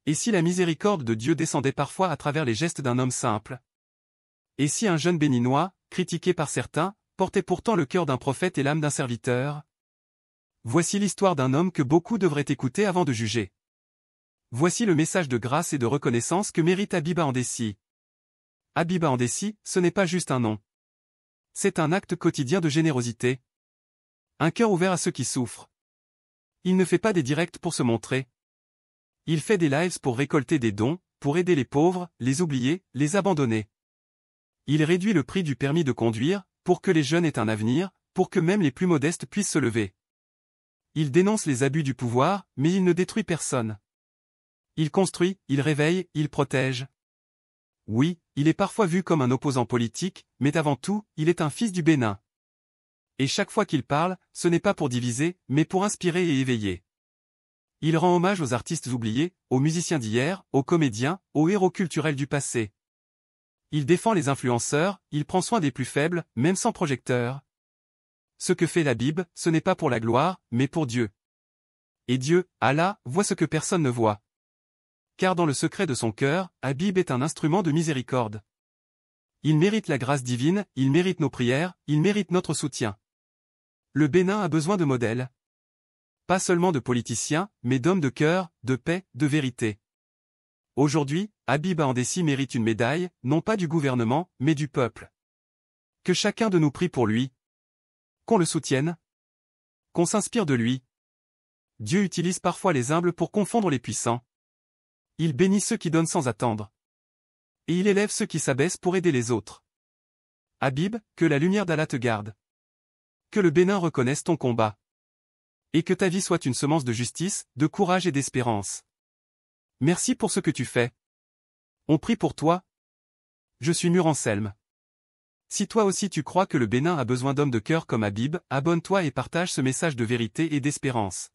Et si la miséricorde de Dieu descendait parfois à travers les gestes d'un homme simple? Et si un jeune béninois, critiqué par certains, portait pourtant le cœur d'un prophète et l'âme d'un serviteur? Voici l'histoire d'un homme que beaucoup devraient écouter avant de juger. Voici le message de grâce et de reconnaissance que mérite Habiba Andessi. Habiba Andessi, ce n'est pas juste un nom. C'est un acte quotidien de générosité. Un cœur ouvert à ceux qui souffrent. Il ne fait pas des directs pour se montrer. Il fait des lives pour récolter des dons, pour aider les pauvres, les oubliés, les abandonnés. Il réduit le prix du permis de conduire, pour que les jeunes aient un avenir, pour que même les plus modestes puissent se lever. Il dénonce les abus du pouvoir, mais il ne détruit personne. Il construit, il réveille, il protège. Oui, il est parfois vu comme un opposant politique, mais avant tout, il est un fils du Bénin. Et chaque fois qu'il parle, ce n'est pas pour diviser, mais pour inspirer et éveiller. Il rend hommage aux artistes oubliés, aux musiciens d'hier, aux comédiens, aux héros culturels du passé. Il défend les influenceurs, il prend soin des plus faibles, même sans projecteur. Ce que fait la Bible, ce n'est pas pour la gloire, mais pour Dieu. Et Dieu, Allah, voit ce que personne ne voit. Car dans le secret de son cœur, Habib est un instrument de miséricorde. Il mérite la grâce divine, il mérite nos prières, il mérite notre soutien. Le Bénin a besoin de modèles. Pas seulement de politiciens, mais d'hommes de cœur, de paix, de vérité. Aujourd'hui, Habiba Andessi mérite une médaille, non pas du gouvernement, mais du peuple. Que chacun de nous prie pour lui. Qu'on le soutienne. Qu'on s'inspire de lui. Dieu utilise parfois les humbles pour confondre les puissants. Il bénit ceux qui donnent sans attendre. Et il élève ceux qui s'abaissent pour aider les autres. Habib, que la lumière d'Allah te garde. Que le Bénin reconnaisse ton combat. Et que ta vie soit une semence de justice, de courage et d'espérance. Merci pour ce que tu fais. On prie pour toi. Je suis Muranselm. Si toi aussi tu crois que le Bénin a besoin d'hommes de cœur comme Habib, abonne-toi et partage ce message de vérité et d'espérance.